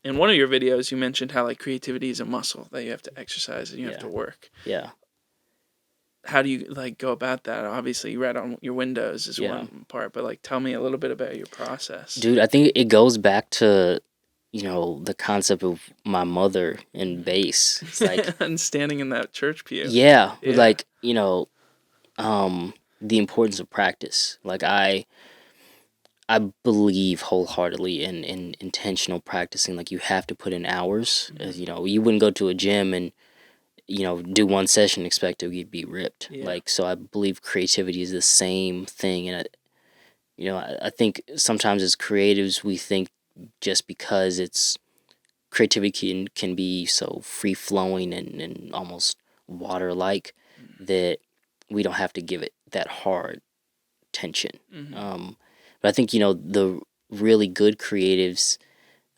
in one of your videos, you mentioned how like creativity is a muscle that you have to exercise and you have to work. Yeah. How do you like go about that? Obviously, you write on your windows is one part, but like tell me a little bit about your process. Dude, I think it goes back to, the concept of my mother and bass. It's like, and standing in that church pew. yeah, like, the importance of practice. Like I believe wholeheartedly in intentional practicing. Like you have to put in hours. You wouldn't go to a gym and do one session and expect to be ripped. Yeah. Like, so I believe creativity is the same thing. And I think sometimes as creatives we think just because it's creativity can be so free flowing and almost water like that we don't have to give it that hard tension. But I think the really good creatives,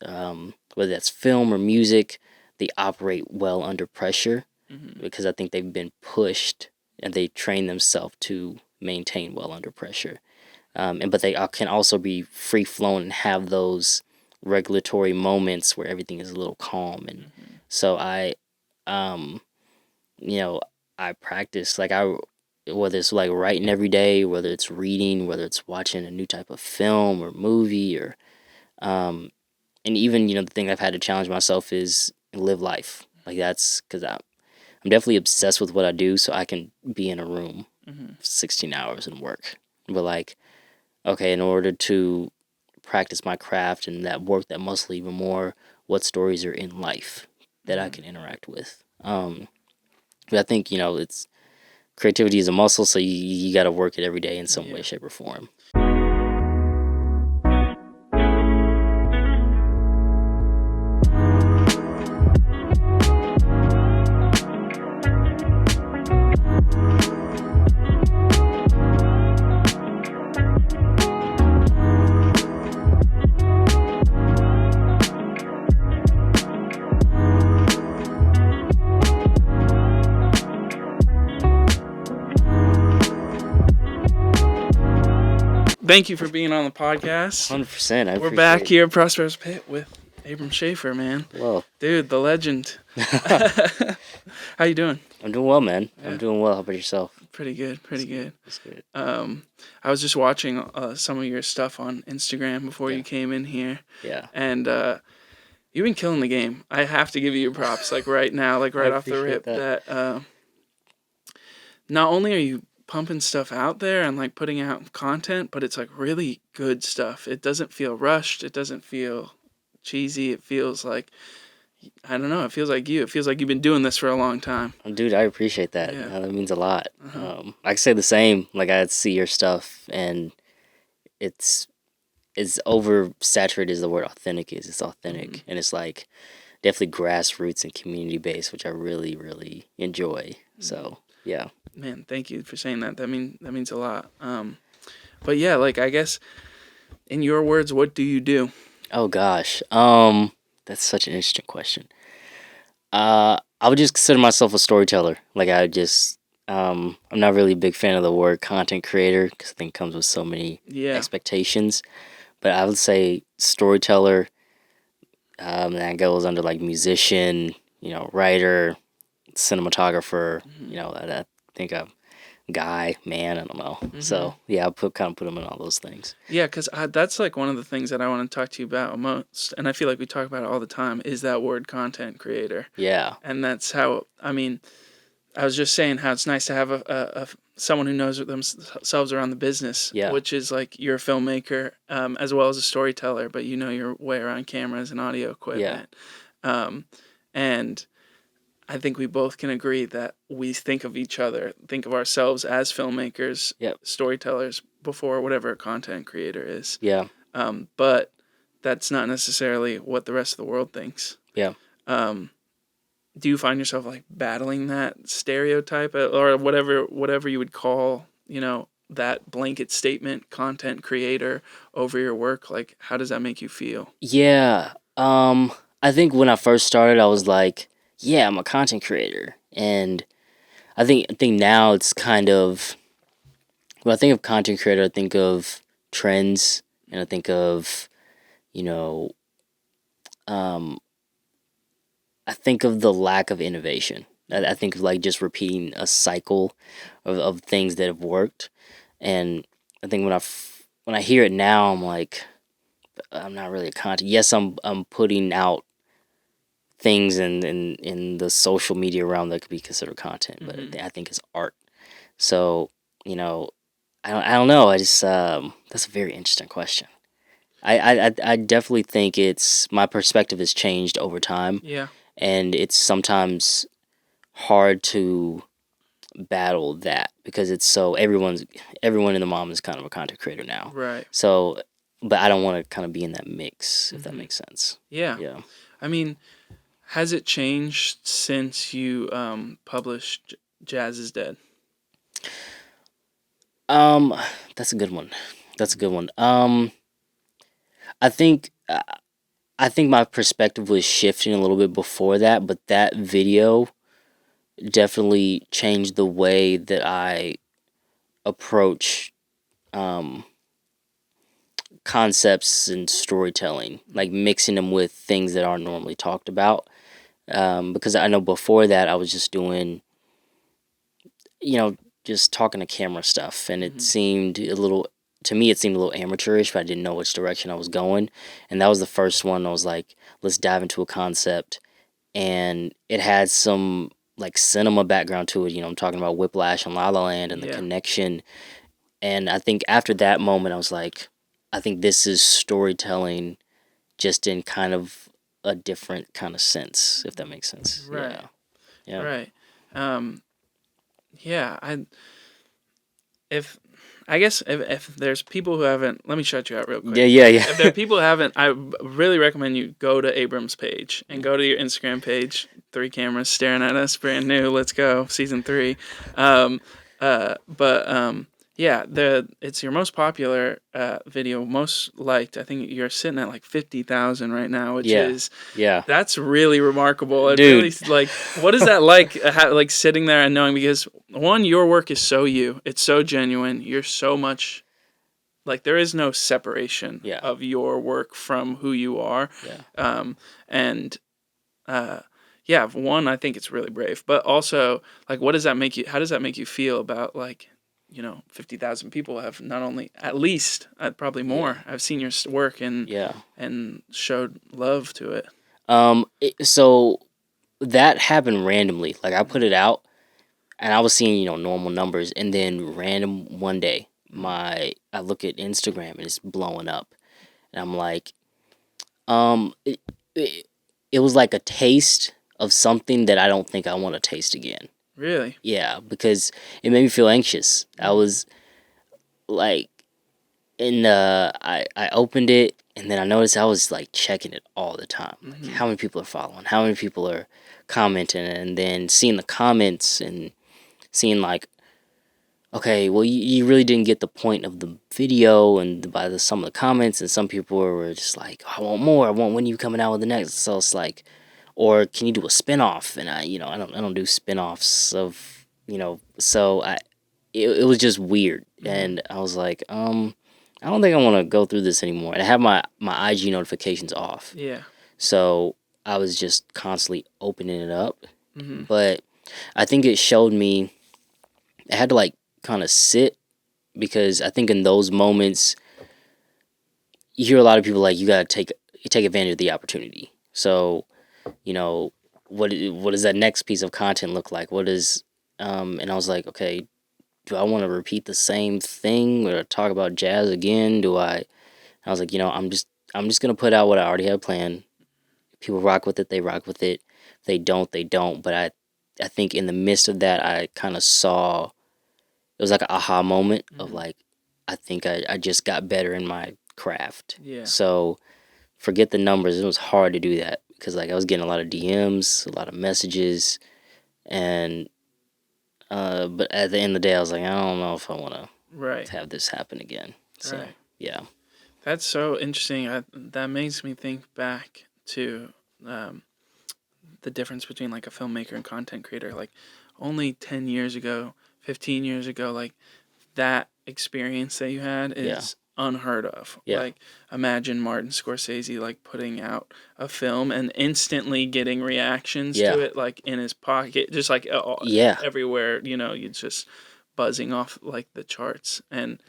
whether that's film or music, they operate well under pressure because I think they've been pushed and they train themselves to maintain well under pressure. But they can also be free flowing and have those regulatory moments where everything is a little calm. And so I practice whether it's like writing every day, whether it's reading, whether it's watching a new type of film or movie, or and even the thing I've had to challenge myself is live life. Like that's because I'm definitely obsessed with what I do, so I can be in a room 16 hours and work. But like, okay, in order to practice my craft and that work that muscle even more, what stories are in life that I can interact with? But I think it's creativity is a muscle, so you got to work it every day in some way, shape, or form. Thank you for being on the podcast. 100%. We're back here at Prospero's Pit with Abram Shaffer, man. Whoa. Dude, the legend. How you doing? I'm doing well, man. Yeah. I'm doing well. How about yourself? Pretty good. That's good. I was just watching some of your stuff on Instagram before you came in here. Yeah. And you've been killing the game. I have to give you your props, like right now, like right off the rip. That not only are you pumping stuff out there and like putting out content, but it's like really good stuff. It doesn't feel rushed. It doesn't feel cheesy. It feels like, I don't know, it feels like you. It feels like you've been doing this for a long time. Dude, I appreciate that. Yeah. That means a lot. I can say the same. Like I see your stuff and it's oversaturated is the word authentic is. It's authentic. And it's like definitely grassroots and community based, which I really, really enjoy. So yeah. Man, thank you for saying that. That means a lot. But yeah, like I guess in your words, what do you do? Oh gosh. That's such an interesting question. I would just consider myself a storyteller. Like I'm not really a big fan of the word content creator because I think it comes with so many expectations. But I would say storyteller. That goes under like musician, writer, cinematographer. I think a guy, man, I don't know. So yeah, I kind of put them in all those things. Yeah, because that's like one of the things that I want to talk to you about most, and I feel like we talk about it all the time, is that word content creator. Yeah. And that's how, I was just saying how it's nice to have a someone who knows themselves around the business, which is like you're a filmmaker as well as a storyteller, but you know your way around cameras and audio equipment. And I think we both can agree that we think of ourselves as filmmakers, storytellers, before whatever a content creator is. Yeah. But that's not necessarily what the rest of the world thinks. Yeah. Do you find yourself like battling that stereotype or whatever you would call, that blanket statement, content creator, over your work? Like, how does that make you feel? Yeah. I think when I first started, I was like, yeah, I'm a content creator. And I think now it's kind of, when I think of content creator, I think of trends and I think of, um, I think of the lack of innovation. I think of like just repeating a cycle of things that have worked, and I think when I hear it now, I'm like, I'm not really a content. Yes, I'm putting out things in the social media realm that could be considered content, but I think it's art. So you know, I don't know. I just that's a very interesting question. I definitely think it's my perspective has changed over time, Yeah. and it's sometimes hard to battle that because it's so everyone in the mom is kind of a content creator now. Right. So, but I don't want to kind of be in that mix if that makes sense. Yeah. Yeah. I mean, has it changed since you published Jazz is Dead? Um, that's a good one. That's a good one. I think I think my perspective was shifting a little bit before that, but that video definitely changed the way that I approach um, concepts and storytelling, like mixing them with things that aren't normally talked about. Because I know before that I was just doing, you know, just talking to camera stuff, and it seemed a little to me it seemed a little amateurish, but I didn't know which direction I was going. And that was the first one. I was like, let's dive into a concept, and it had some like cinema background to it. You know, I'm talking about Whiplash and La La Land and the Yeah. connection. And I think after that moment, I was like, I think this is storytelling, just in kind of a different kind of sense, if that makes sense. Right. Yeah. Yeah. Right. Um, yeah. If I guess if there's people who haven't, let me shut you out real quick. Yeah. Yeah. Yeah. If there are people who haven't, I really recommend you go to Abram's page and go to your Instagram page. 3 cameras staring at us, brand new. Let's go, season 3. Um, but yeah, it's your most popular video, most liked. I think you're sitting at like 50,000 right now, which Yeah. is Yeah. that's really remarkable. It Dude. really like what is that like? Like sitting there and knowing because one, your work is so you. It's so genuine. You're so much like there is no separation Yeah. of your work from who you are. Yeah. And yeah, one, I think it's really brave, but also like, what does that make you? How does that make you feel about like, 50,000 people have not only at least probably more. I've seen your work and Yeah. and showed love to it. So that happened randomly. Like I put it out, and I was seeing normal numbers, and then random one day, I look at Instagram and it's blowing up, and I'm like, it, it, it was like a taste of something that I don't think I want to taste again. Really? Yeah, because it made me feel anxious. I was like, I opened it, and then I noticed I was like checking it all the time. Like how many people are following, how many people are commenting, and then seeing the comments and seeing like, okay, well you really didn't get the point of the video, and by some of the comments, and some people were just like, I want more. I want when you coming out with the next. So it's like, or can you do a spinoff? And I don't do spinoffs of so it was just weird, and I was like, I don't think I want to go through this anymore. And I have my IG notifications off, Yeah. so I was just constantly opening it up. But I think it showed me I had to like kind of sit, because I think in those moments you hear a lot of people like, you gotta take advantage of the opportunity. So what does that next piece of content look like? What is and I was like, okay, do I want to repeat the same thing or talk about jazz again? I was like, I'm just gonna put out what I already had planned. If people rock with it, they rock with it. If they don't, they don't. But I think in the midst of that, I kind of saw it was like an aha moment of like, I think I just got better in my craft. Yeah. So forget the numbers. It was hard to do that because like I was getting a lot of DMs, a lot of messages, and but at the end of the day, I was like, I don't know if I want to have this happen again. So yeah. That's so interesting. That makes me think back to the difference between like a filmmaker and content creator. Like only 10 years ago, 15 years ago, like that experience that you had is unheard of. Yeah. Like, imagine Martin Scorsese like putting out a film and instantly getting reactions to it, like in his pocket, just like everywhere. You know, you're just buzzing off like the charts, and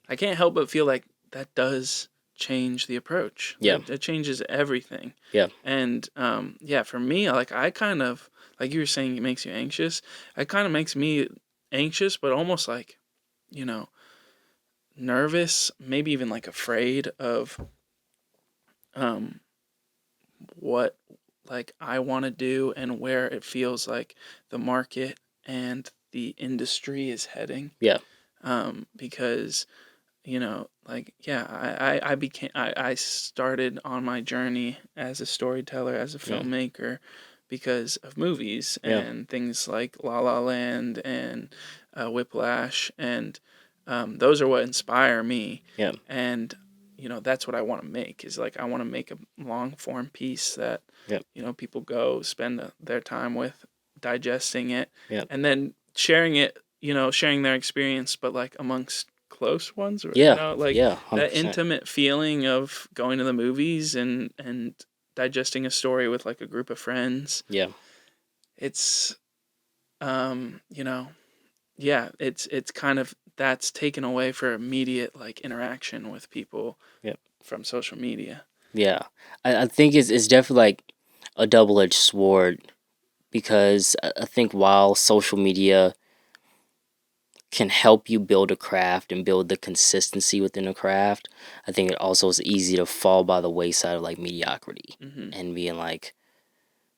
I can't help but feel like that does change the approach. Yeah, it changes everything. Yeah, and for me, like I kind of like you were saying, it makes you anxious. It kind of makes me anxious, but almost like, you know, nervous, maybe even like afraid of what like I want to do and where it feels like the market and the industry is heading. Yeah. Because, you know, like, yeah, I started on my journey as a storyteller, as a filmmaker, because of movies and things like La La Land and Whiplash, and those are what inspire me. Yeah. And, you know, that's what I want to make, is like I want to make a long form piece that, you know, people go spend their time with, digesting it, and then sharing it, you know, sharing their experience, but like amongst close ones, or, you know, like that intimate feeling of going to the movies and digesting a story with like a group of friends. Yeah. It's you know, it's kind of, that's taken away for immediate like interaction with people from social media. Yeah. I think it's definitely like a double-edged sword, because I think while social media can help you build a craft and build the consistency within a craft, I think it also is easy to fall by the wayside of like mediocrity and being like,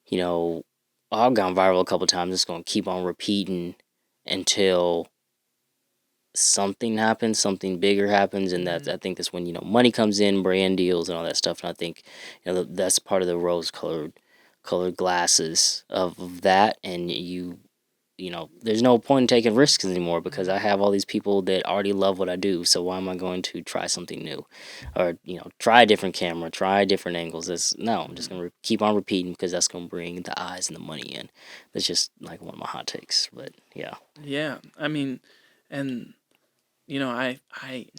you know, I've gone viral a couple times, it's going to keep on repeating until something happens, something bigger happens, and that I think that's when, you know, money comes in, brand deals and all that stuff. And I think, you know, that's part of the rose-colored glasses of that. And you know, there's no point in taking risks anymore, because I have all these people that already love what I do. So why am I going to try something new, or, you know, try a different camera, try different angles? I'm just gonna keep on repeating, because that's gonna bring the eyes and the money in. That's just like one of my hot takes. But yeah, I mean, and you know, I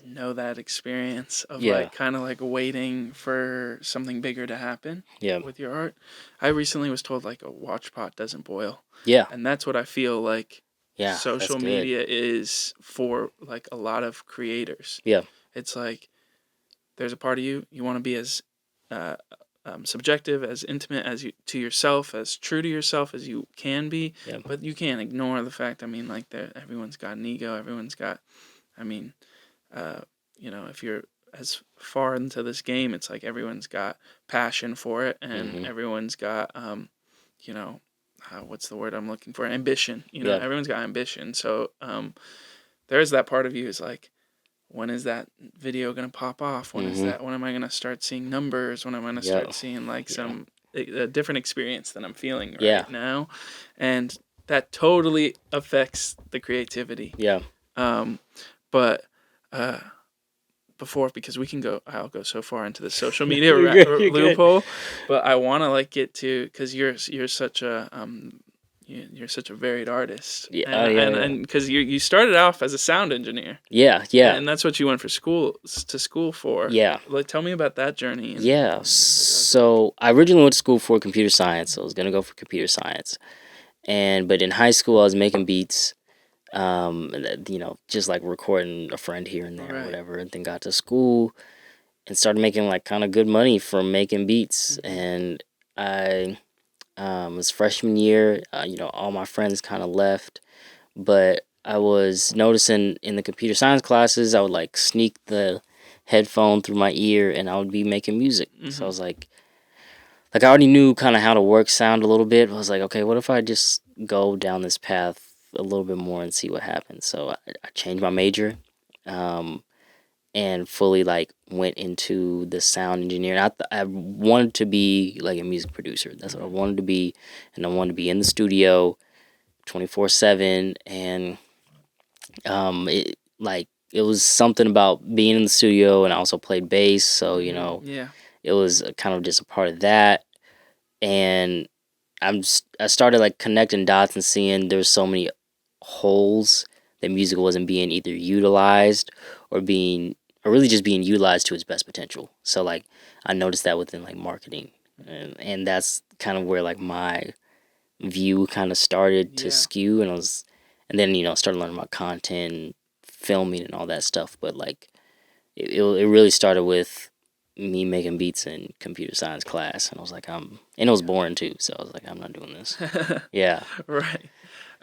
know that experience of like kind of like waiting for something bigger to happen with your art. I recently was told like a watch pot doesn't boil. Yeah. And that's what I feel like social that's media is for like a lot of creators. Yeah. It's like there's a part of you want to be as subjective, as intimate as you to yourself, as true to yourself as you can be, but you can't ignore the fact, I mean, like everyone's got an ego, everyone's got, I mean, you know, if you're as far into this game, it's like everyone's got passion for it, and everyone's got, you know, what's the word I'm looking for? Ambition. You know, everyone's got ambition. So there's that part of you is like, when is that video gonna pop off? When is that? When am I gonna start seeing numbers? When am I gonna start seeing like a different experience than I'm feeling right now? And that totally affects the creativity. Yeah. But before, because I'll go so far into the social media loophole, but I want to like get to, because you're such a you're such a varied artist, and because you started off as a sound engineer, and that's what you went to school for. Like, tell me about that journey. So I originally went to school for computer science. So I was gonna go for computer science, but in high school I was making beats. You know, just like recording a friend here and there or whatever, and then got to school and started making like kind of good money from making beats. And I was freshman year, you know, all my friends kind of left, but I was noticing in the computer science classes, I would like sneak the headphone through my ear and I would be making music. So I was like I already knew kind of how to work sound a little bit. I was like, okay, what if I just go down this path a little bit more and see what happens? So I changed my major, and fully like went into the sound engineering. I wanted to be like a music producer. That's what I wanted to be, and I wanted to be in the studio 24/7. And it was something about being in the studio, and I also played bass, so you know, it was kind of just a part of that. And I started like connecting dots and seeing there's so many holes that music wasn't being either utilized or are really just being utilized to its best potential. So like I noticed that within like marketing, and that's kind of where like my view kind of started to skew, and then started learning about content, filming, and all that stuff. But like it really started with me making beats in computer science class, and I was like, and it was boring too, so I was like, I'm not doing this. Yeah. Right.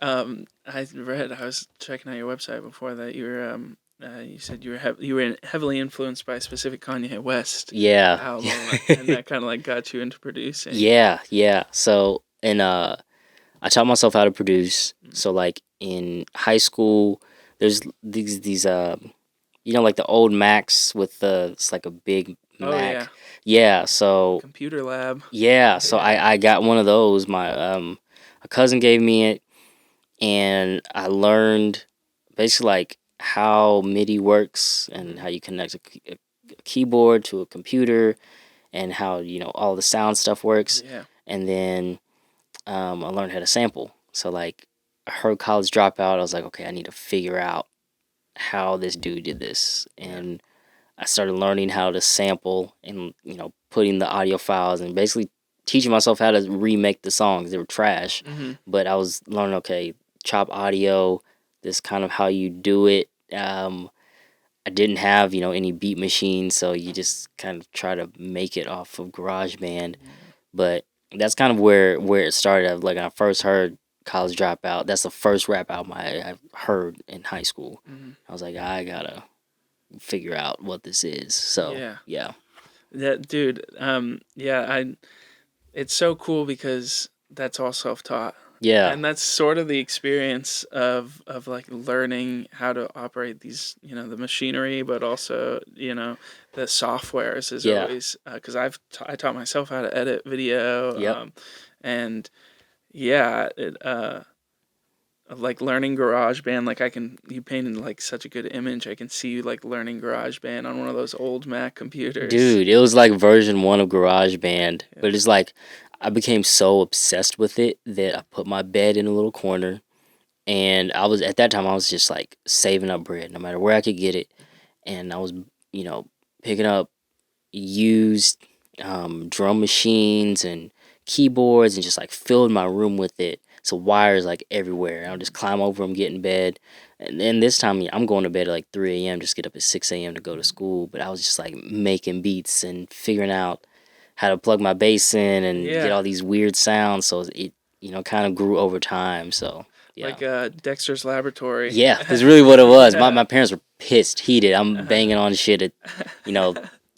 I was checking out your website before that. You said you were heavily influenced by a specific Kanye West album, and that kind of like got you into producing. Yeah. So, and I taught myself how to produce. So like in high school, there's these like the old Macs with it's like a big Mac. Oh yeah. Yeah. So computer lab. Yeah. So I got one of those. My a cousin gave me it, and I learned basically like how MIDI works and how you connect a keyboard to a computer, and how all the sound stuff works. Yeah. And then I learned how to sample. So like I heard College Dropout. I was like, okay, I need to figure out how this dude did this, and I started learning how to sample and putting the audio files and basically teaching myself how to remake the songs. They were trash, but I was learning, okay, chop audio. This kind of how you do it. I didn't have any beat machine, so you just kind of try to make it off of GarageBand. But that's kind of where it started. Like when I first heard College Dropout, that's the first rap album I heard in high school. I was like, I gotta figure out what this is. So yeah. That dude, it's so cool because that's all self-taught. Yeah. And that's sort of the experience of like learning how to operate these, the machinery, but also, the softwares is always, because I taught myself how to edit video. Yep. And yeah, like learning GarageBand, like you painted like such a good image. I can see you like learning GarageBand on one of those old Mac computers. Dude, it was like version 1 of GarageBand, but it's like I became so obsessed with it that I put my bed in a little corner, and at that time I was just like saving up bread no matter where I could get it, and I was picking up used drum machines and keyboards and just like filled my room with it. So wires like everywhere. I'll just climb over them, get in bed. And then this time I'm going to bed at like 3 a.m. just get up at 6 a.m. to go to school. But I was just like making beats and figuring out how to plug my bass in and get all these weird sounds. So it kind of grew over time. So yeah. Like Dexter's Laboratory. Yeah, that's really what it was. My parents were pissed, heated. I'm banging on shit at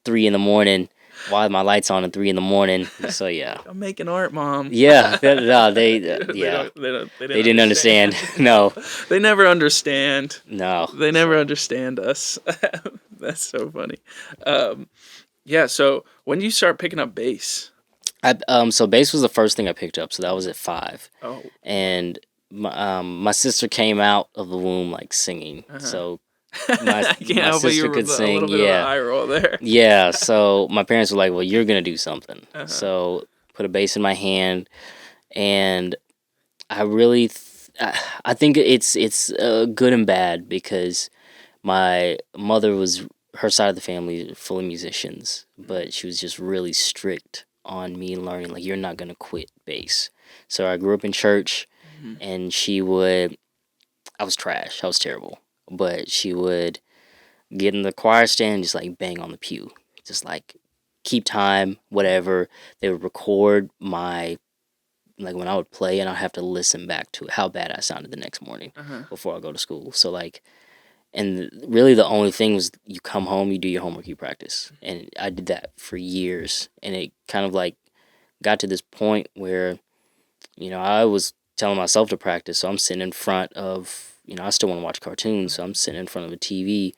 3 in the morning. Why my lights on at 3 in the morning? So yeah. I'm making art, Mom. Yeah, no, they didn't understand. No, they never understand. No, they never understand us. That's so funny. Yeah. So when did you start picking up bass? So bass was the first thing I picked up. So that was at 5. Oh. And my sister came out of the womb like singing. So. My sister could sing. A little bit of an eye roll there. Yeah, so my parents were like, well, you're gonna do something. So put a bass in my hand, and I really I think it's good and bad, because my mother her side of the family full of musicians, but she was just really strict on me learning, like, you're not gonna quit bass. So I grew up in church, and I was trash, I was terrible. But she would get in the choir stand and just like bang on the pew, just like keep time, whatever. They would record when I would play, and I'd have to listen back to how bad I sounded the next morning before I go to school. So like, and really the only thing was you come home, you do your homework, you practice. And I did that for years, and it kind of like got to this point where, I was telling myself to practice, so I'm sitting in front of, I still want to watch cartoons, so I'm sitting in front of a TV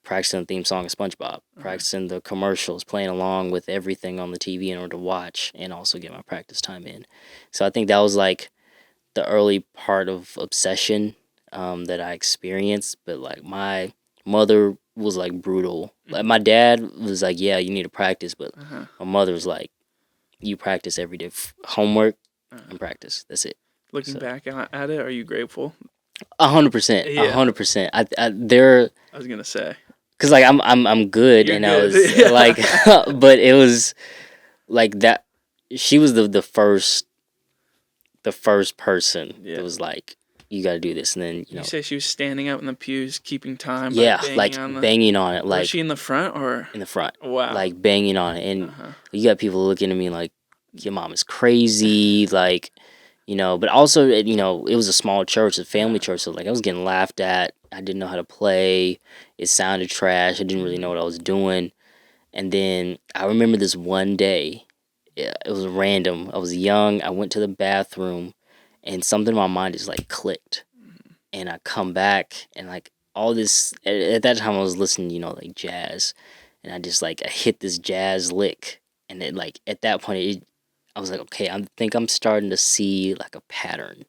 practicing the theme song of SpongeBob, practicing the commercials, playing along with everything on the TV in order to watch and also get my practice time in. So I think that was like the early part of obsession that I experienced. But like my mother was like brutal. Like my dad was like, yeah, you need to practice, but my mother was like, you practice every day, homework and practice. That's it. Looking back at it, are you grateful? 100%. 100%. I was gonna say. Cause like I'm good, You're and good. I was like, but it was like that. She was the first person that was like, you got to do this, and then you say she was standing up in the pews, keeping time by yeah, banging like on the. banging on it, like Was she in the front or in the front? Wow. Like banging on it, and you got people looking at me like, your mom is crazy, like, But also, it was a small church, a family church, so like I was getting laughed at. I didn't know how to play. It sounded trash. I didn't really know what I was doing. And then I remember this one day. Yeah, it was random. I was young. I went to the bathroom, and something in my mind just like clicked. And I come back, and like all this at that time I was listening, like jazz, and I just like I hit this jazz lick, and then like at that point I was like, okay, I think I'm starting to see like a pattern,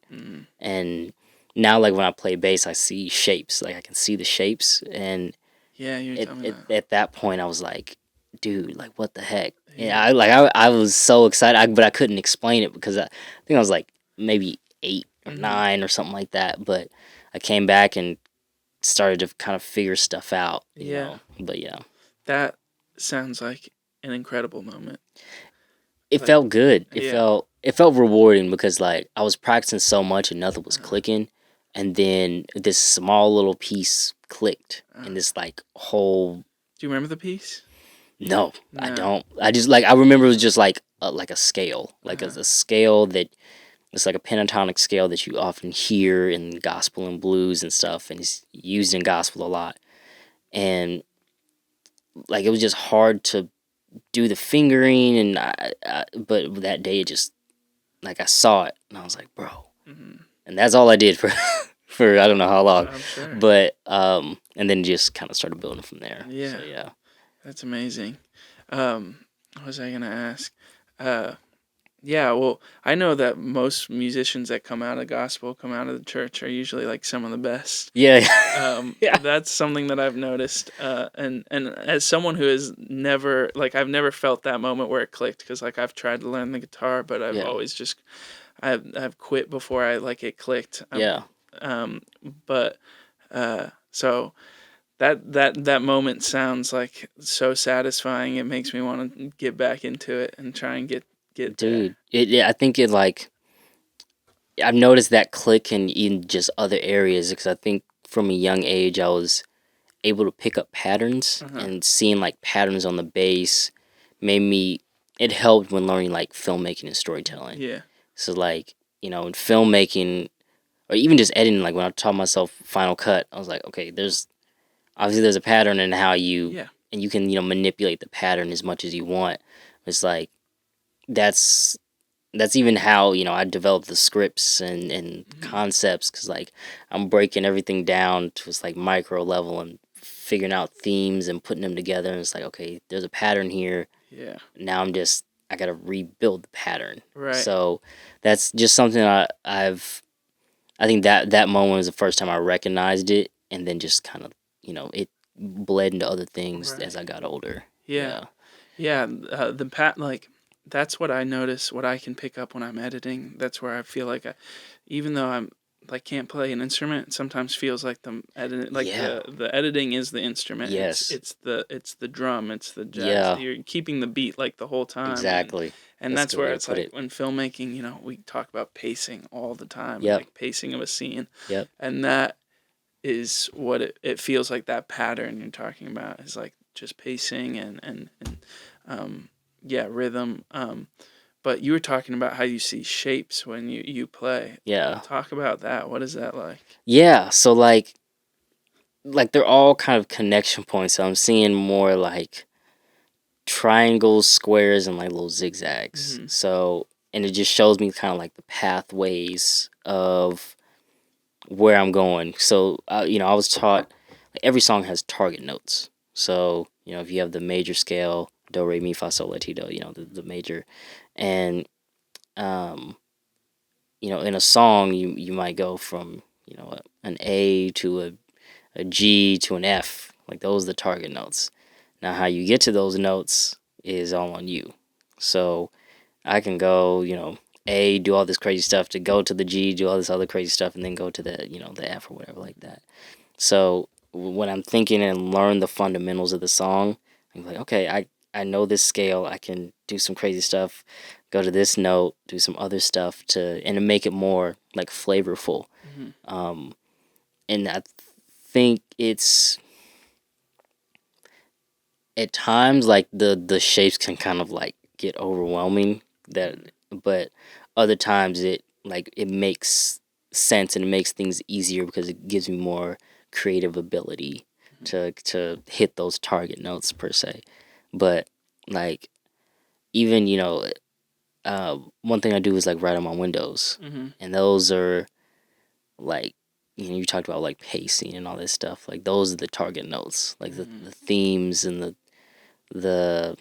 and now like when I play bass, I see shapes. Like I can see the shapes, and yeah, you at, telling me that. at that point I was like, dude, like what the heck? Yeah, I was so excited, but I couldn't explain it because I think I was like maybe 8 or 9 or something like that. But I came back and started to kind of figure stuff out, you know. But yeah, that sounds like an incredible moment. it felt good. It felt rewarding because like I was practicing so much and nothing was clicking, and then this small little piece clicked, and this like whole. Do you remember the piece? No, I don't. I just like I remember it was just like a scale, like a scale that it's like a pentatonic scale that you often hear in gospel and blues and stuff, and it's used in gospel a lot. And like it was just hard to do the fingering, and but that day it just like I saw it and I was like, bro, and that's all I did for for I don't know how long, sure. But and then just kind of started building from there. Yeah, so, yeah. That's amazing. What was I gonna ask? Yeah, well, I know that most musicians that come out of gospel, come out of the church, are usually like some of the best. Yeah. That's something that I've noticed. And as someone who has never, like, I've never felt that moment where it clicked, because like I've tried to learn the guitar, but I've always just, I've quit before it clicked. But so that moment sounds like so satisfying. It makes me want to get back into it and try and get Dude, I think it like I've noticed that click in just other areas because I think from a young age I was able to pick up patterns and seeing like patterns on the bass made me. It helped when learning like filmmaking and storytelling. Yeah. So like in filmmaking or even just editing, like when I taught myself Final Cut, I was like, okay, there's a pattern in how you and you can manipulate the pattern as much as you want. It's like that's even how I develop the scripts and concepts because like I'm breaking everything down to this like micro level and figuring out themes and putting them together, and it's like, okay, there's a pattern here. Yeah. Now I gotta rebuild the pattern. Right. So that's just something I think that moment was the first time I recognized it, and then just kind of it bled into other things as I got older. Yeah. Like that's what I notice, what I can pick up when I'm editing. That's where I feel like even though I'm like can't play an instrument, it sometimes feels like the editing is the instrument. Yes. It's the drum, it's the jazz. Yeah. You're keeping the beat like the whole time. Exactly. And that's where it's like when filmmaking, we talk about pacing all the time. Yep. Like pacing of a scene. Yep. And that is what it feels like. That pattern you're talking about is like just pacing and rhythm. But you were talking about how you see shapes when you play. Yeah. Talk about that. What is that like? Yeah. So like they're all kind of connection points. So I'm seeing more like triangles, squares, and like little zigzags. Mm-hmm. So, and it just shows me kind of like the pathways of where I'm going. So, I was taught like, every song has target notes. So, if you have the major scale, do, re, mi, fa, sol, la, ti, do, the major, and in a song you might go from an A to a G to an F. Like those are the target notes. Now how you get to those notes is all on you. So I can go A, do all this crazy stuff, to go to the G, do all this other crazy stuff, and then go to the the F or whatever like that. So when I'm thinking and learn the fundamentals of the song, I'm like, okay, I know this scale. I can do some crazy stuff, go to this note, do some other stuff to make it more like flavorful. Um, and I think it's at times like the shapes can kind of like get overwhelming but other times it makes sense and it makes things easier because it gives me more creative ability to hit those target notes per se. But like even one thing I do is like write on my windows, and those are like you talked about like pacing and all this stuff, like those are the target notes, like the themes and the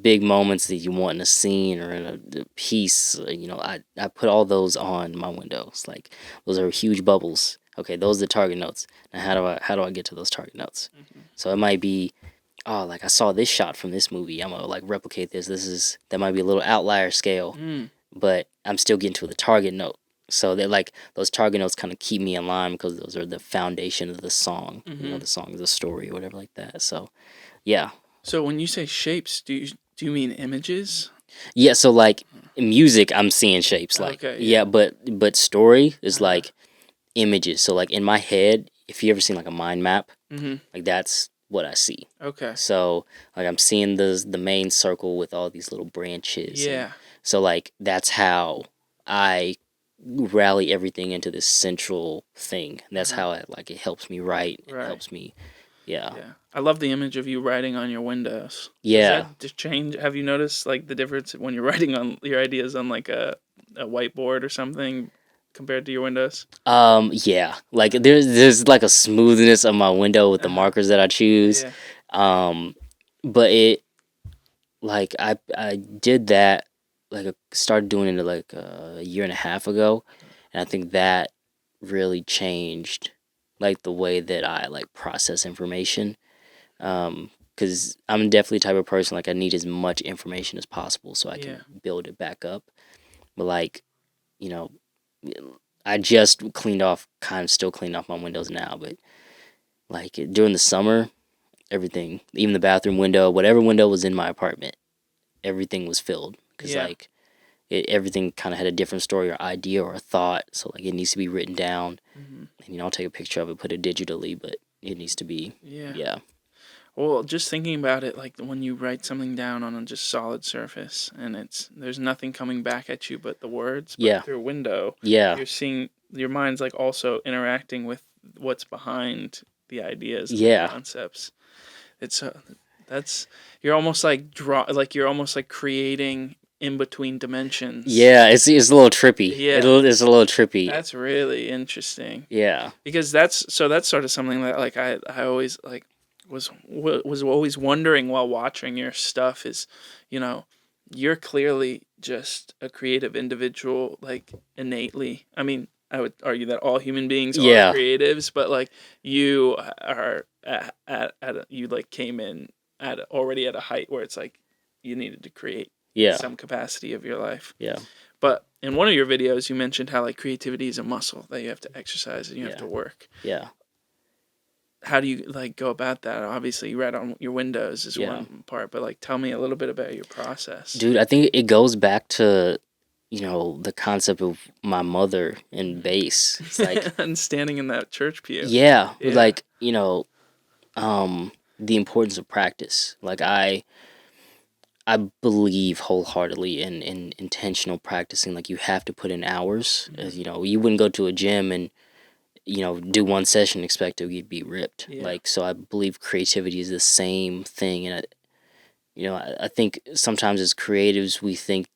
big moments that you want in a scene or in a piece. I put all those on my windows. Like those are huge bubbles. Okay, those are the target notes. Now how do I get to those target notes? So it might be, oh, like I saw this shot from this movie. I'm gonna like replicate this. That might be a little outlier scale, but I'm still getting to the target note. So they're like those target notes kind of keep me in line because those are the foundation of the song. The song is a story or whatever like that. So yeah. So when you say shapes, do you mean images? Yeah, so like in music I'm seeing shapes like Okay, yeah, but story is like images. So like in my head, if you ever seen like a mind map, like that's what I see. Okay. So like I'm seeing the main circle with all these little branches. Yeah. So like that's how I rally everything into this central thing. And that's how it helps me write. It Right. helps me. Yeah. Yeah. I love the image of you writing on your windows. Yeah. Does that change? Have you noticed like the difference when you're writing on your ideas on like a whiteboard or something compared to your windows? Yeah. Like there's like a smoothness of my window with the markers that I choose. Yeah. But it like I did that like started doing it like a year and a half ago, and I think that really changed like the way that I like process information. Because I'm definitely the type of person like I need as much information as possible so I can build it back up. But like, you know, I just kind of still cleaned off my windows now, but like during the summer, everything, even the bathroom window, whatever window was in my apartment, everything was filled because like everything kind of had a different story or idea or a thought, so like it needs to be written down, and I'll take a picture of it, put it digitally, but it needs to be yeah. Well, just thinking about it, like when you write something down on a just solid surface, and there's nothing coming back at you but the words. But through a window, you're seeing your mind's like also interacting with what's behind the ideas, and the concepts. It's that's you're almost like you're almost like creating in between dimensions. Yeah, it's a little trippy. Yeah, it's a little trippy. That's really interesting. Yeah, because that's sort of something that like I always like was always wondering while watching your stuff is, you're clearly just a creative individual, like innately. I mean, I would argue that all human beings are creatives, but like you are you like came in already at a height where it's like you needed to create some capacity of your life. Yeah. But in one of your videos, you mentioned how like creativity is a muscle that you have to exercise and you have to work. Yeah. How do you like go about that? Obviously, you write on your windows is one part, but like tell me a little bit about your process. Dude, I think it goes back to the concept of my mother and bass. It's like and standing in that church pew. Yeah. Like the importance of practice. Like I believe wholeheartedly in intentional practicing. Like you have to put in hours. As you wouldn't go to a gym and do one session and expect to be ripped. Like, so I believe creativity is the same thing. And I think sometimes as creatives we think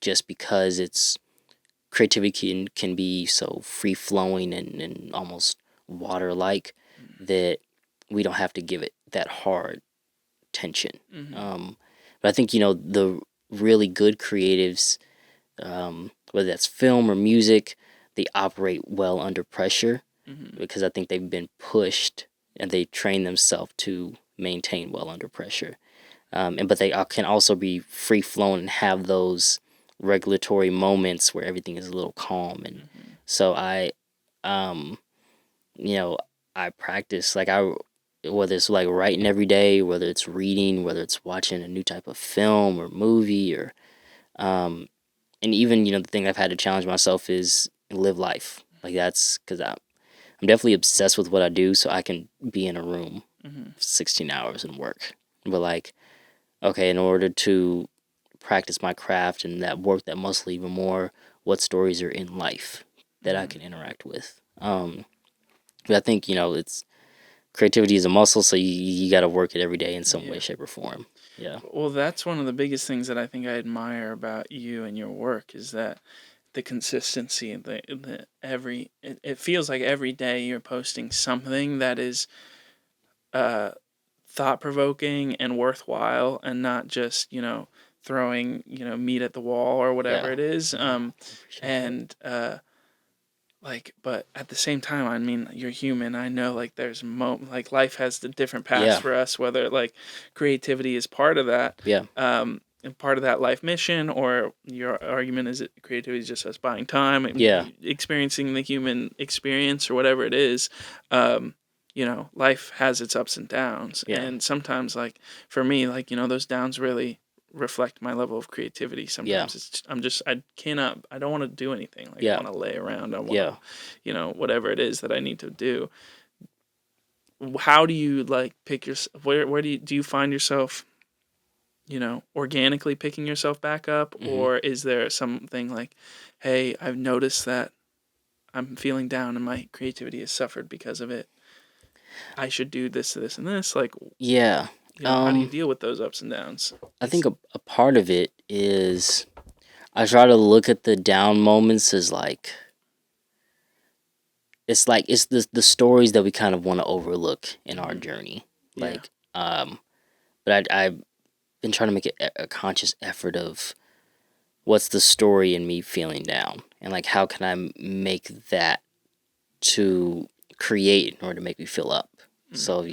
just because it's creativity can be so free flowing and almost water like that we don't have to give it that hard tension. But I think the really good creatives, whether that's film or music, they operate well under pressure because I think they've been pushed and they train themselves to maintain well under pressure. But they can also be free flowing and have those regulatory moments where everything is a little calm. And so I, you know, I practice. Like whether it's like writing every day, whether it's reading, whether it's watching a new type of film or movie, or and even the thing I've had to challenge myself is live life. Like that's because I'm definitely obsessed with what I do, so I can be in a room 16 hours and work. But like, okay, in order to practice my craft and that work that muscle even more, what stories are in life that I can interact with? But I think it's creativity is a muscle, so you got to work it every day in some way, shape, or form. Yeah. Well, that's one of the biggest things that I think I admire about you and your work is that the consistency. It feels like every day you're posting something that is thought provoking and worthwhile, and not just throwing meat at the wall or whatever it is. And like, but at the same time, I mean, you're human. I know, like, there's like life has the different paths for us. Whether like creativity is part of that, and part of that life mission, or your argument is that creativity is just us buying time, and experiencing the human experience, or whatever it is. Life has its ups and downs, and sometimes, like for me, like those downs really reflect my level of creativity. Sometimes I don't want to do anything. Like I want to lay around. I want to, whatever it is that I need to do. How do you like pick your, where do you find yourself, organically picking yourself back up? Or is there something like, hey, I've noticed that I'm feeling down and my creativity has suffered because of it. I should do this, and this. Like, how do you deal with those ups and downs? I think a part of it is I try to look at the down moments as like it's the stories that we kind of want to overlook in our journey. Like, but I've been trying to make a conscious effort of what's the story in me feeling down, and like how can I make that to create in order to make me feel up. So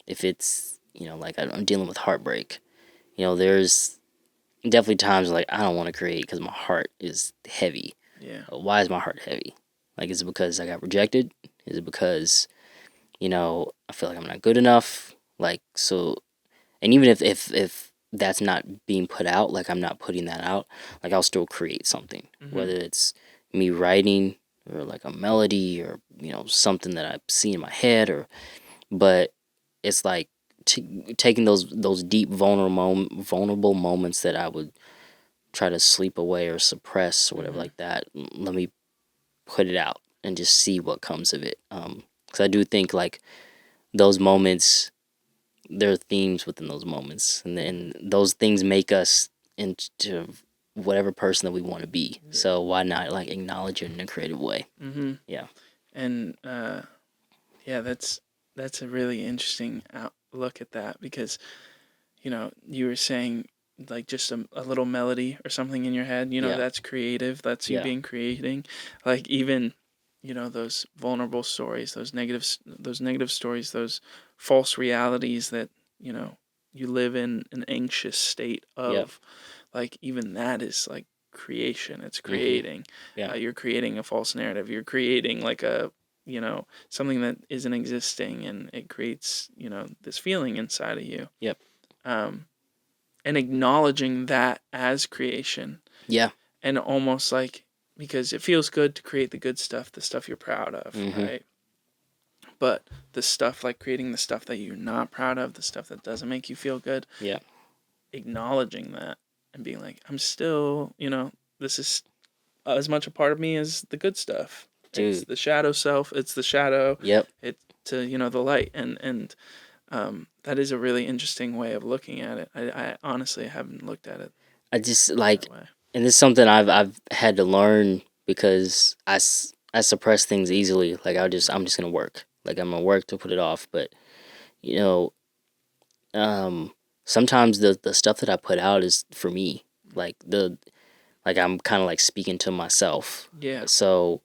if it's like I'm dealing with heartbreak, there's definitely times like I don't want to create because my heart is heavy. Why is my heart heavy? Like, is it because I got rejected? Is it because I feel like I'm not good enough? Like, so, and even if that's not being put out, like I'm not putting that out, like I'll still create something, whether it's me writing or like a melody or something that I see in my head, but it's like taking those deep vulnerable moments that I would try to sleep away or suppress or whatever like that. Let me put it out and just see what comes of it. Because I do think like those moments, there are themes within those moments, and then those things make us into whatever person that we want to be. So why not like acknowledge it in a creative way? Yeah. And that's a really interesting look at that, because you were saying like just a little melody or something in your head, that's creative. That's you being creating. Like even those vulnerable stories, those negative stories, those false realities that you live in an anxious state of. Like even that is like creation. It's creating. You're creating a false narrative. You're creating like a something that isn't existing, and it creates this feeling inside of you. And acknowledging that as creation. And almost like, because it feels good to create the good stuff, the stuff you're proud of, right? But the stuff, like creating the stuff that you're not proud of, the stuff that doesn't make you feel good, acknowledging that and being like, I'm still, this is as much a part of me as the good stuff. Dude. It's the shadow self. It's the shadow. It's to the light, and that is a really interesting way of looking at it. I honestly haven't looked at it. I just like, and it's something I've had to learn because I suppress things easily. Like I'm just gonna work. Like I'm gonna work to put it off. But sometimes the stuff that I put out is for me. Like I'm kind of like speaking to myself. So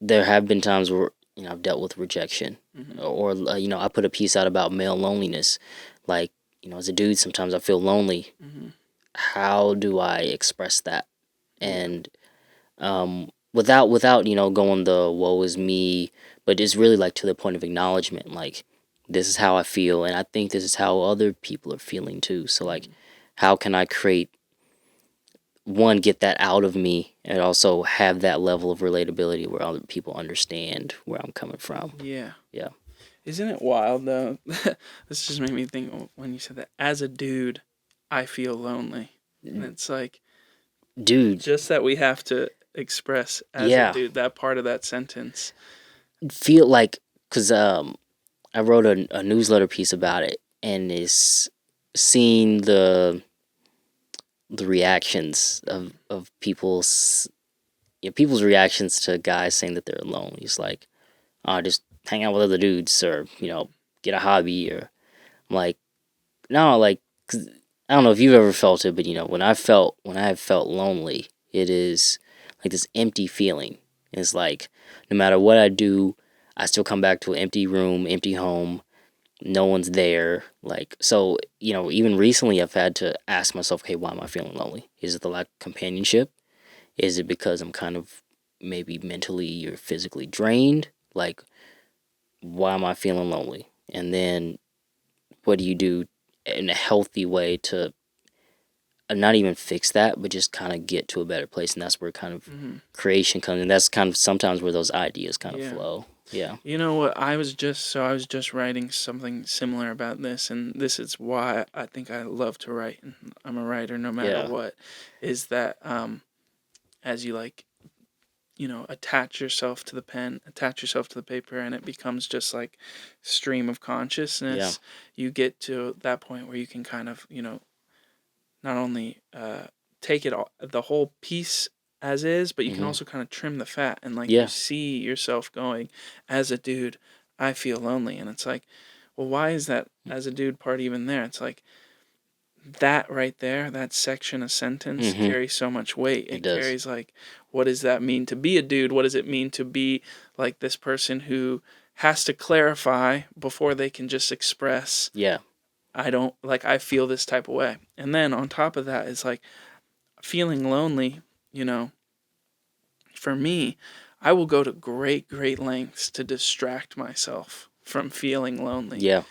there have been times where I've dealt with rejection, or I put a piece out about male loneliness. Like as a dude, sometimes I feel lonely. How do I express that? And without going the woe is me, but it's really like to the point of acknowledgement, like this is how I feel, and I think this is how other people are feeling too. So like, how can I create one, get that out of me, and also have that level of relatability where other people understand where I'm coming from. Yeah. Yeah. Isn't it wild though? This just made me think when you said that. As a dude, I feel lonely. And it's like, dude, just that we have to express as a dude, that part of that sentence. Feel like, because I wrote a newsletter piece about it, and it's seeing the reactions of people's reactions to guys saying that they're lonely. It's like, oh, just hang out with other dudes, or get a hobby, or I'm like, no, like, 'cause I don't know if you've ever felt it, but when I have felt lonely, it is like this empty feeling. It's like no matter what I do, I still come back to an empty room, empty home. No one's there. Like, so, even recently I've had to ask myself, okay, why am I feeling lonely? Is it the lack of companionship? Is it because I'm kind of maybe mentally or physically drained? Like, why am I feeling lonely? And then what do you do in a healthy way to not even fix that, but just kind of get to a better place? And that's where kind of creation comes in. That's kind of sometimes where those ideas kind of flow. Yeah. You know what? I was just writing something similar about this, and this is why I think I love to write, and I'm a writer no matter what, is that as you attach yourself to the pen, attach yourself to the paper, and it becomes just like stream of consciousness. You get to that point where you can kind of, not only take it all, the whole piece as is, but you can also kind of trim the fat, and like you see yourself going, as a dude, I feel lonely, and it's like, well, why is that as a dude part even there? It's like that right there, that section of sentence carries so much weight. It carries like, what does that mean to be a dude? What does it mean to be like this person who has to clarify before they can just express, I feel this type of way. And then on top of that is like feeling lonely, for me, I will go to great, great lengths to distract myself from feeling lonely. Yeah.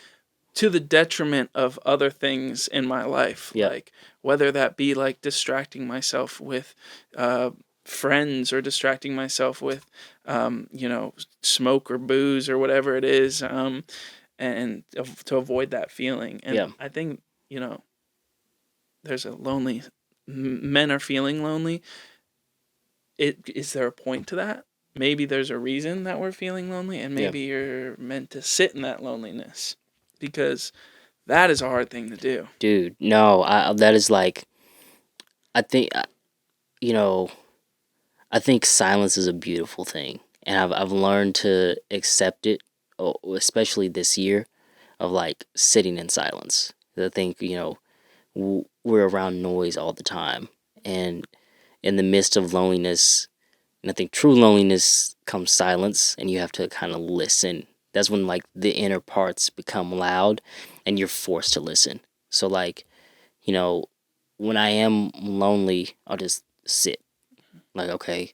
To the detriment of other things in my life. Like whether that be like distracting myself with friends, or distracting myself with, smoke or booze or whatever it is, and to avoid that feeling. And I think, there's a lonely, men are feeling lonely. Is there a point to that? Maybe there's a reason that we're feeling lonely, and maybe you're meant to sit in that loneliness, because that is a hard thing to do. Dude, no, that is like, I think, I think silence is a beautiful thing, and I've learned to accept it, especially this year, of like sitting in silence. I think we're around noise all the time, and in the midst of loneliness, and I think true loneliness comes silence, and you have to kind of listen. That's when like the inner parts become loud, and you're forced to listen. So like, when I am lonely, I'll just sit. Like, okay.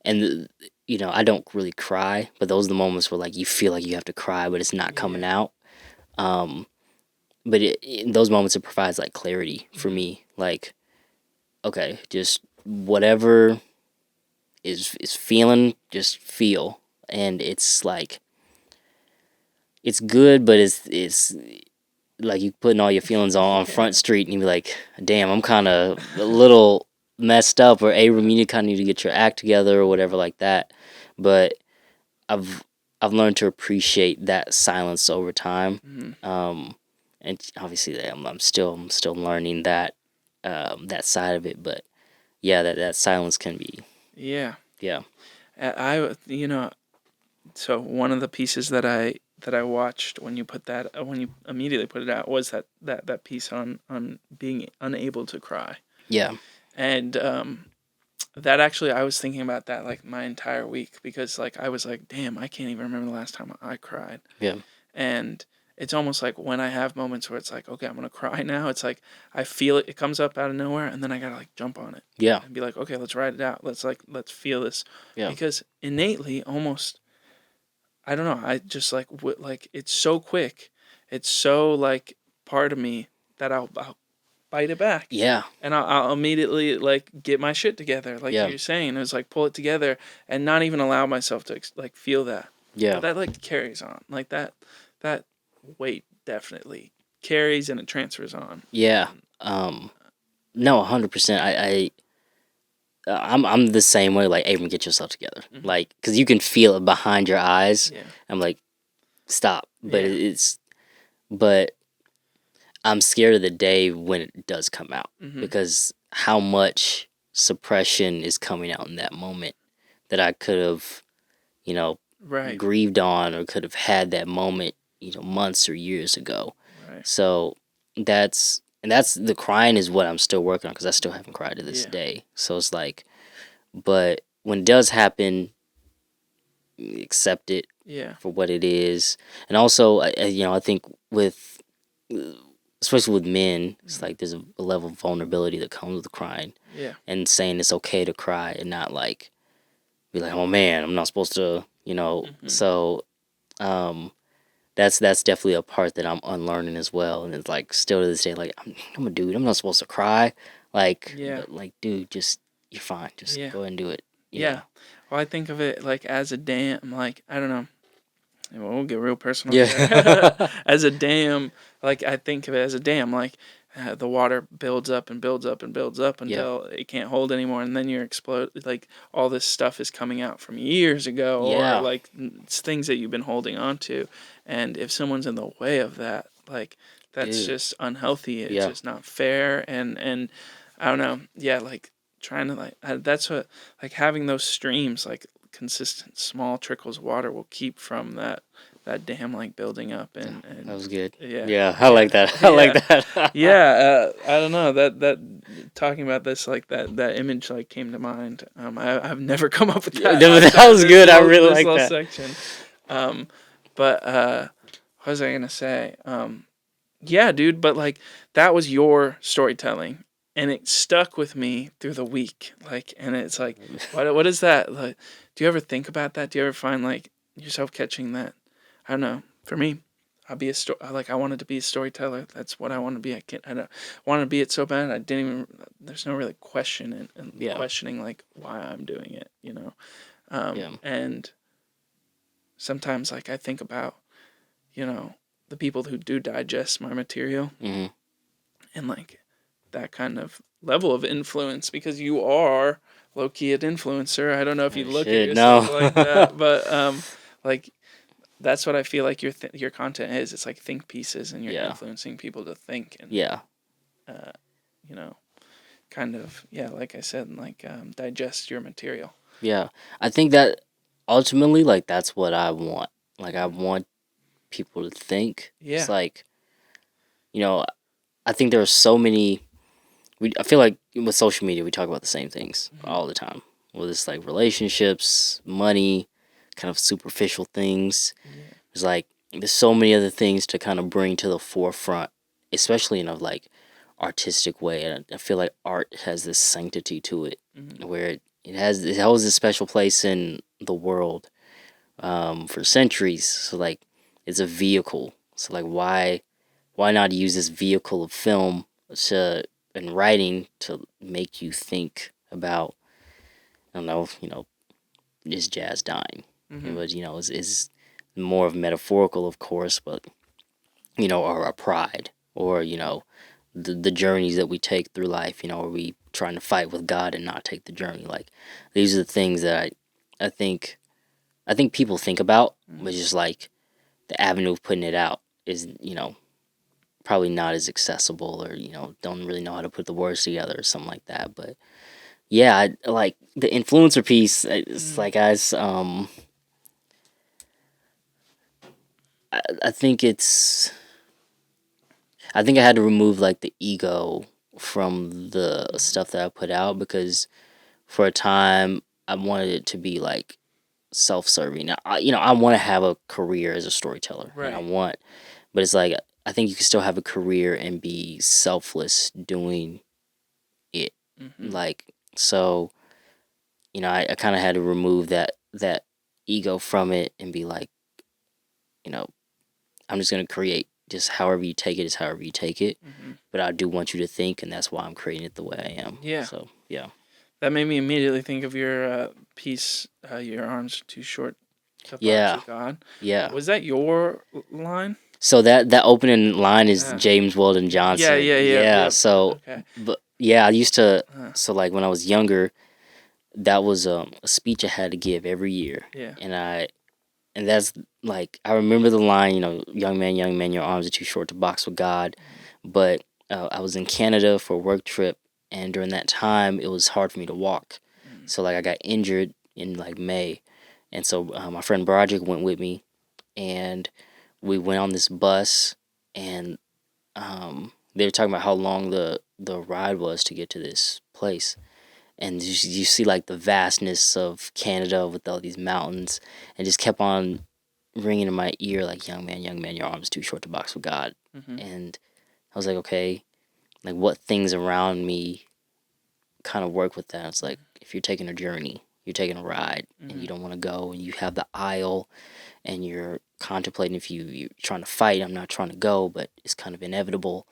And, I don't really cry, but those are the moments where, like, you feel like you have to cry, but it's not coming out. But in those moments, it provides, like, clarity for me. Like, okay, just whatever is feeling, just feel. And it's, like, it's good, but it's like you putting all your feelings on Front Street, and you be like, damn, I'm kind of a little messed up, or Abram, you kind of need to get your act together, or whatever like that. But I've learned to appreciate that silence over time, and obviously I'm still learning that that side of it. But yeah, that silence can be yeah. So one of the pieces that I watched when you immediately put it out was that piece on being unable to cry. Yeah. And that actually, I was thinking about that like my entire week, because like I was like, damn, I can't even remember the last time I cried. Yeah. And it's almost like when I have moments where it's like, okay, I'm gonna cry now. It's like I feel it. It comes up out of nowhere, and then I gotta like jump on it. Yeah. And be like, okay, let's ride it out. Let's feel this. Yeah. Because innately, almost, I don't know. I just like like it's so quick. It's so like part of me that I'll bite it back. Yeah. And I'll immediately like get my shit together, like Yeah. you're saying. It's like pull it together and not even allow myself to like feel that. Yeah. But that like carries on, like that weight definitely carries and it transfers on. Yeah. No, 100%. I'm the same way. Like, Abram, get yourself together. Mm-hmm. Like, because you can feel it behind your eyes. Yeah. I'm like, stop. But but I'm scared of the day when it does come out, because how much suppression is coming out in that moment that I could have, grieved on, or could have had that moment, months or years ago. Right. So that's the crying is what I'm still working on, because I still haven't cried to this day. So it's like, but when it does happen, accept it for what it is. And also, I think with, especially with men, it's like there's a level of vulnerability that comes with crying. Yeah. And saying it's okay to cry, and not like be like, oh man, I'm not supposed to, So that's definitely a part that I'm unlearning as well. And it's like, still to this day, like, I'm a dude, I'm not supposed to cry. Like, like, dude, just, you're fine. Just go ahead and do it. Yeah. Well, I think of it like as a dam. Like, I don't know. We'll get real personal. Yeah. As a dam, like I think of it as a dam. Like the water builds up and builds up and builds up until it can't hold anymore, and then you're explode. Like all this stuff is coming out from years ago, or like it's things that you've been holding on to. And if someone's in the way of that, like that's just unhealthy. It's just not fair. And I don't know. Yeah, like trying to like that's what, like having those streams, like consistent small trickles of water, will keep from that dam like building up. And that was good. Yeah, I like that. I like that. I don't know, that talking about this, like that image like came to mind. I've never come up with that. That was good. I really like that section. But what was I gonna say? Yeah, dude. But like that was your storytelling, and it stuck with me through the week. Like, and it's like, what is that? Like, do you ever think about that? Do you ever find like yourself catching that? I don't know. For me, I'll be I wanted to be a storyteller. That's what I want to be. I don't want to be it so bad. I didn't even. There's no really question and questioning like why I'm doing it. And sometimes like I think about, the people who do digest my material, and like that kind of level of influence, because you are low-key an influencer. I don't know if you look at yourself like that, but like that's what I feel like your content is. It's like think pieces, and you're influencing people to think, and kind of like I said, like digest your material. Yeah, I think that ultimately, like, that's what I want. Like, I want people to think. Yeah. It's like, I think there are so many. I feel like with social media, we talk about the same things all the time. Whether it's like relationships, money, kind of superficial things. It's like there's so many other things to kind of bring to the forefront, especially in a like artistic way. And I feel like art has this sanctity to it, where it holds a special place in the world for centuries. So like it's a vehicle. So like why not use this vehicle of film and writing to make you think about, I don't know, is jazz dying? But is more of metaphorical, of course, but or our pride, or the journeys that we take through life. Are we trying to fight with God and not take the journey? Like these are the things that I think people think about, but just like the avenue of putting it out is probably not as accessible, or don't really know how to put the words together or something like that. But yeah, I like the influencer piece. It's like, guys, I think I had to remove like the ego from the stuff that I put out, because for a time I wanted it to be like self-serving. Now, I want to have a career as a storyteller. Right. And but it's like I think you can still have a career and be selfless doing it. Like, so, I kind of had to remove that ego from it and be like, I'm just gonna create. Just however you take it is however you take it. But I do want you to think, and that's why I'm creating it the way I am. Yeah. So yeah. That made me immediately think of your piece. Your arms are too short to Yeah. box with God. Yeah. Was that your line? So that opening line is James Weldon Johnson. Yeah. So, okay. But yeah, I used to. So like when I was younger, that was a speech I had to give every year. Yeah. And that's like I remember the line, young man, your arms are too short to box with God. But I was in Canada for a work trip, and during that time, it was hard for me to walk. So like I got injured in like May, and so my friend Broderick went with me, and we went on this bus, and they were talking about how long the ride was to get to this place, and you see like the vastness of Canada with all these mountains, and just kept on ringing in my ear like, young man, your arms too short to box with God. And I was like, okay, like what things around me kind of work with that. It's like if you're taking a journey, you're taking a ride, and you don't want to go, and you have the aisle, and you're contemplating if you're trying to fight. I'm not trying to go, but it's kind of inevitable.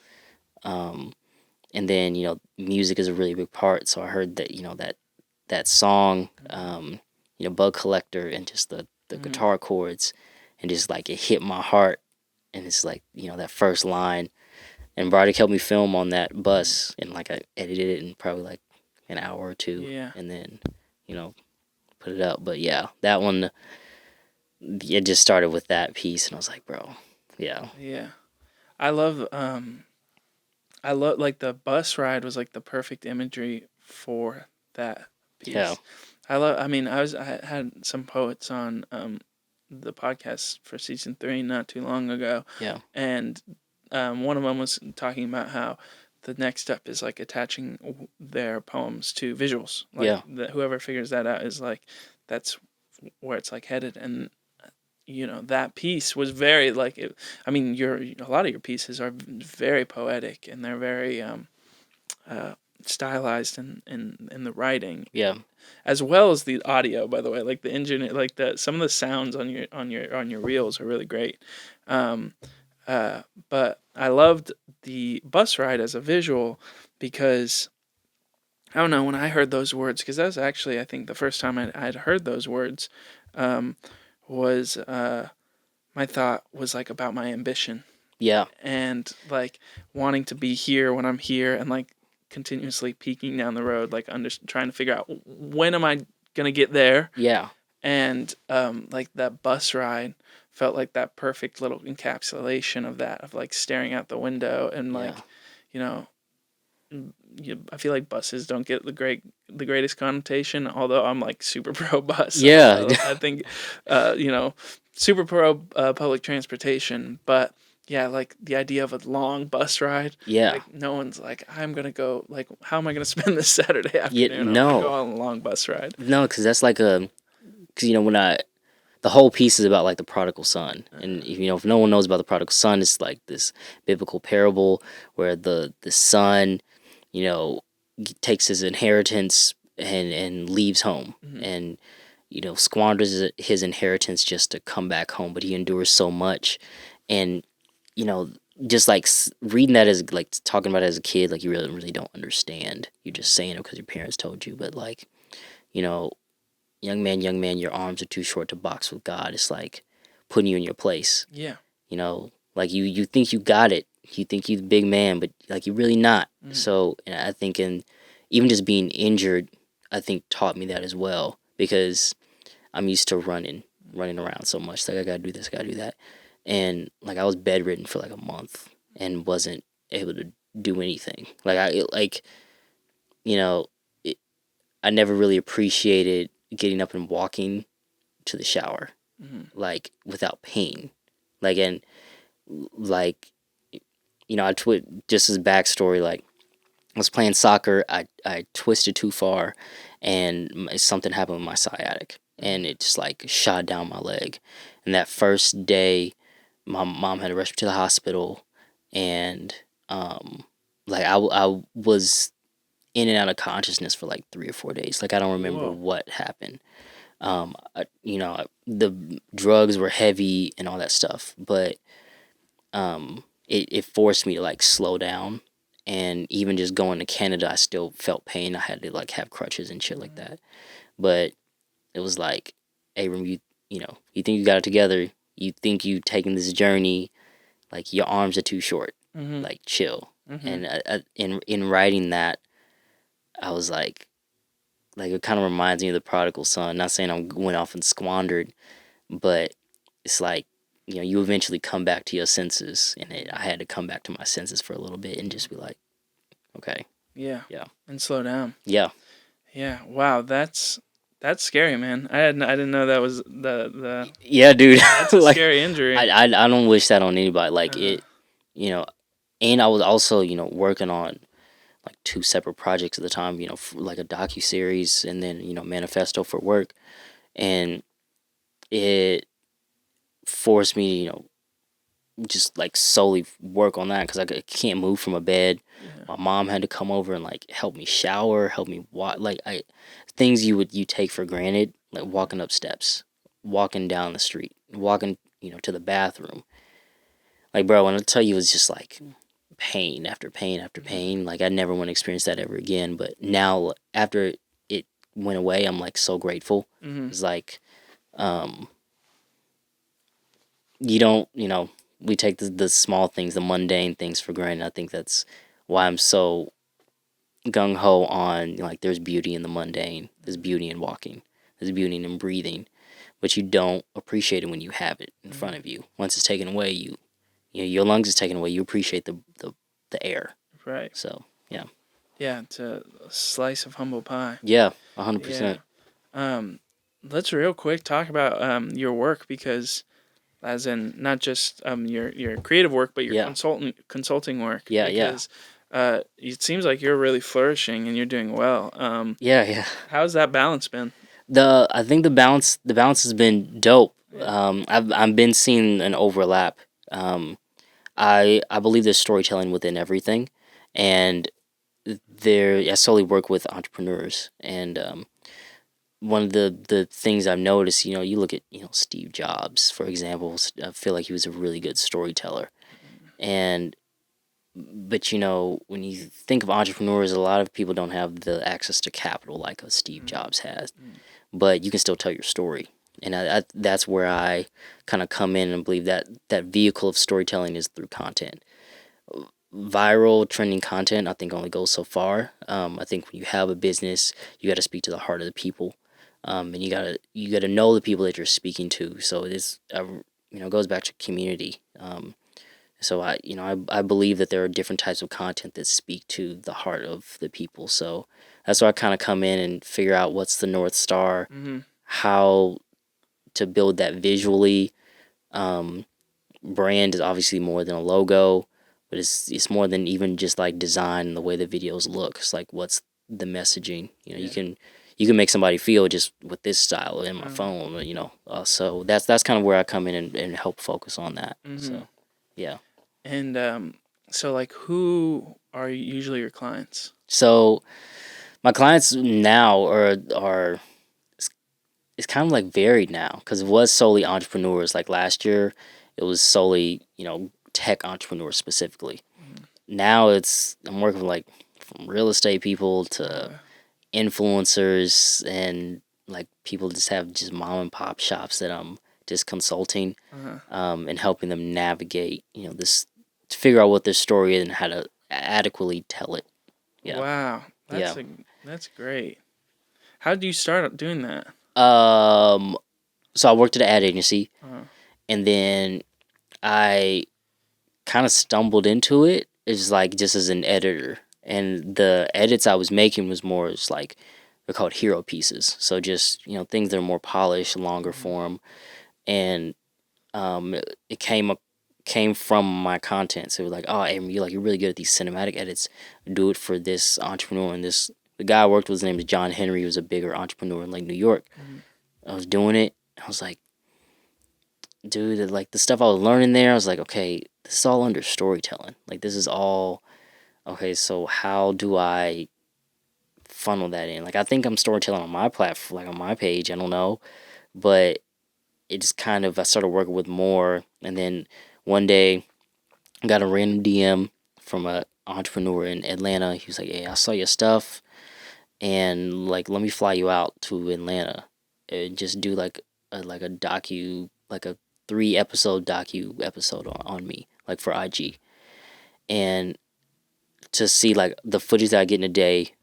And then music is a really big part. So I heard that that song, Bug Collector, and just the guitar chords, and just like it hit my heart, and it's like that first line. And Broderick helped me film on that bus, and like I edited it in probably like an hour or two, and then put it up. But yeah, that one, it just started with that piece, and I was like, bro, yeah. I love like the bus ride was like the perfect imagery for that piece. Yeah. I had some poets on the podcast for season 3 not too long ago. Yeah. And one of them was talking about how the next step is like attaching their poems to visuals. Like whoever figures that out is like, that's where it's like headed. And that piece was very like it, a lot of your pieces are very poetic, and they're very stylized in the writing, as well as the audio, by the way. Like the engine, like some of the sounds on your reels are really great. But I loved the bus ride as a visual because I don't know, when I heard those words, because that was actually, I think, the first time I'd heard those words, was my thought was like about my ambition. Yeah. And like wanting to be here when I'm here, and like continuously peeking down the road, like trying to figure out when am I gonna get there. Yeah. And like that bus ride felt like that perfect little encapsulation of that, of like staring out the window and like, I feel like buses don't get the greatest connotation, although I'm like super pro bus. Yeah. I think, super pro public transportation, but yeah, like the idea of a long bus ride. Yeah. Like no one's like, I'm gonna go. Like, how am I gonna spend this Saturday afternoon? Yeah, I'm gonna go on a long bus ride. No, because that's like because the whole piece is about like the prodigal son, and if no one knows about the prodigal son, it's like this biblical parable where the son, takes his inheritance and leaves home, and squanders his inheritance just to come back home, but he endures so much, and just like reading that as like talking about it as a kid, like you really don't understand. You're just saying it because your parents told you, but like young man, your arms are too short to box with God. It's like putting you in your place. Yeah. Like you think you got it. You think you're the big man, but like you're really not. So and I think even just being injured, I think taught me that as well, because I'm used to running around so much. Like I gotta do this, I gotta do that. And like I was bedridden for like a month and wasn't able to do anything. Like I never really appreciated getting up and walking to the shower, like without pain. Like, and like, just as backstory, like I was playing soccer, I twisted too far, and something happened with my sciatic, and it just like shot down my leg. And that first day, my mom had to rush me to the hospital, and like I was in and out of consciousness for like 3 or 4 days. Like I don't remember what happened. The drugs were heavy and all that stuff, but it forced me to like slow down. And even just going to Canada, I still felt pain. I had to like have crutches and shit like that. But it was like, Abram, you think you got it together. You think you taking this journey, like your arms are too short. Like chill. And in writing that, I was like it kind of reminds me of the prodigal son. Not saying I went off and squandered, but it's like, you eventually come back to your senses, and I had to come back to my senses for a little bit and just be like, okay. Yeah. Yeah. And slow down. Yeah. Yeah. Wow. That's scary, man. I didn't know that was the. Yeah, dude. That's a like, scary injury. I don't wish that on anybody. Like it, and I was also, working on like 2 separate projects at the time, like a docu-series and then, manifesto for work. And it forced me to, just like solely work on that because I can't move from a bed. Yeah. My mom had to come over and like help me shower, help me walk. Like things you take for granted, like walking up steps, walking down the street, walking, to the bathroom. Like, bro, when I tell you, it was just like pain after pain after pain. Like I never want to experience that ever again. But now after it went away, I'm like so grateful. It's like, you don't, we take the small things, the mundane things for granted. I think that's why I'm so gung ho on like there's beauty in the mundane, there's beauty in walking, there's beauty in breathing, but you don't appreciate it when you have it in front of you. Once it's taken away, your lungs is taken away. You appreciate the air. Right. So yeah. Yeah, it's a slice of humble pie. Yeah, 100%. Let's real quick talk about your work, because as in not just your creative work, but your consulting work. Yeah, because, it seems like you're really flourishing and you're doing well. Yeah. How's that balance been? I think the balance has been dope. I've been seeing an overlap. I believe there's storytelling within everything, and I solely work with entrepreneurs, and one of the things I've noticed, you look at Steve Jobs, for example. I feel like he was a really good storyteller, but when you think of entrepreneurs, a lot of people don't have the access to capital like a Steve Jobs has, but you can still tell your story. And that's where I kind of come in and believe that vehicle of storytelling is through content. Viral, trending content, I think, only goes so far. I think when you have a business, you got to speak to the heart of the people, and you gotta know the people that you're speaking to. So it goes back to community. So I believe that there are different types of content that speak to the heart of the people. So that's where I kind of come in and figure out what's the North Star, how to build that visually. Brand is obviously more than a logo, but it's more than even just like design and the way the videos look. It's like, what's the messaging? You can make somebody feel just with this style in my phone. So that's kind of where I come in and help focus on that. So yeah. And so like, who are usually your clients? So my clients now are it's kind of like varied now, because it was solely entrepreneurs. Like last year, it was solely tech entrepreneurs specifically. Now I'm working with like from real estate people to influencers, and like people just have just mom and pop shops that I'm just consulting, and helping them navigate this, to figure out what their story is and how to adequately tell it. Yeah. Wow, that's great. How did you start doing that? So I worked at an ad agency, and then I kind of stumbled into it. It's like just as an editor, and the edits I was making was more as like, they're called hero pieces. So just things that are more polished, longer form, and it came from my content. So it was like, oh, Aaron, you're really good at these cinematic edits. Do it for this entrepreneur. And the guy I worked with, his name is John Henry. He was a bigger entrepreneur in like New York. I was doing it. I was like, dude, like the stuff I was learning there, I was like, okay, this is all under storytelling. Like this is all okay. So how do I funnel that in? Like I think I'm storytelling on my platform, like on my page. I don't know, but it just kind of I started working with more, and then one day I got a random DM from a entrepreneur in Atlanta. He was like, "Hey, I saw your stuff, and like let me fly you out to Atlanta and just do like a docu like a 3 episode docu episode on me like for IG and to see like the footage that I get in a day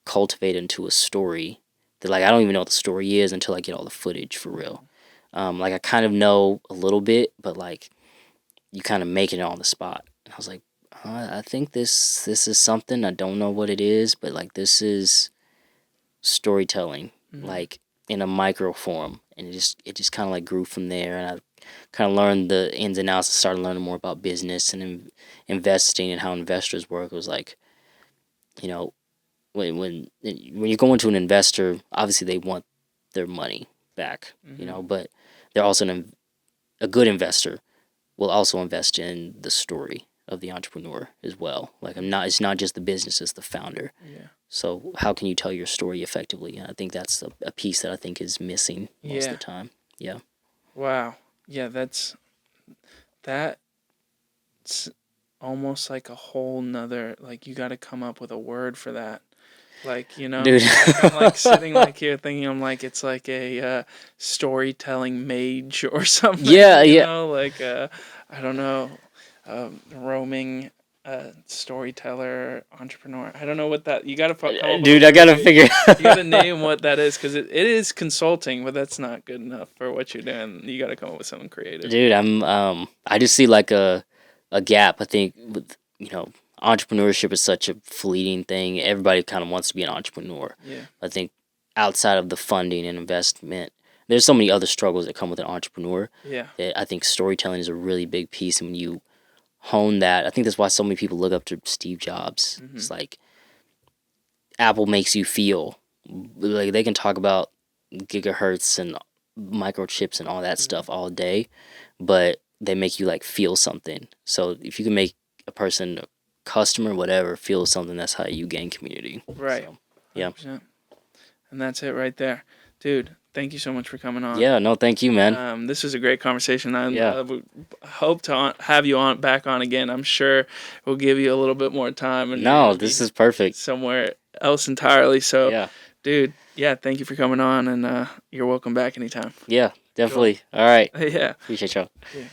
cultivate into a story that like I don't even know what the story is until I get all the footage for real. Like I kind of know a little bit, but like you kind of making it on the spot. And I was like, I think this is something I don't know what it is, but like this is storytelling, like in a micro form, and it just kind of like grew from there, and I kind of learned the ins and outs. I started learning more about business and investing and how investors work. It was like, you know, when you go into an investor, obviously they want their money back, but they're also a good investor will also invest in the story of the entrepreneur as well. Like it's not just the business, it's the founder. Yeah. So how can you tell your story effectively? And I think that's a piece that I think is missing most of the time. Yeah. Wow. Yeah, that's almost like a whole nother, like you got to come up with a word for that. Like, Dude. like I'm like sitting like here thinking I'm like, it's like a storytelling mage or something. Yeah, like I don't know, roaming storyteller, entrepreneur. I don't know what that, you got to come up dude, with I gotta figure you got to name what that is, because it is consulting, but that's not good enough for what you're doing. You got to come up with something creative. Dude, I just see like a gap. I think with entrepreneurship is such a fleeting thing. Everybody kind of wants to be an entrepreneur. Yeah. I think outside of the funding and investment, there's so many other struggles that come with an entrepreneur. Yeah. That I think storytelling is a really big piece, and when you hone that, I think that's why so many people look up to Steve Jobs. It's like Apple makes you feel like they can talk about gigahertz and microchips and all that stuff all day, but they make you like feel something. So if you can make a person, a customer, whatever, feel something, that's how you gain community. Right. So, yeah. 100%. And that's it right there. Dude, thank you so much for coming on. Yeah, no, thank you, man. This was a great conversation. I hope to have you back on again. I'm sure we'll give you a little bit more time. And no, this is perfect. Somewhere else entirely. So, yeah. Dude, thank you for coming on, and you're welcome back anytime. Yeah, definitely. Cool. All right. Yeah. Appreciate y'all. Yeah.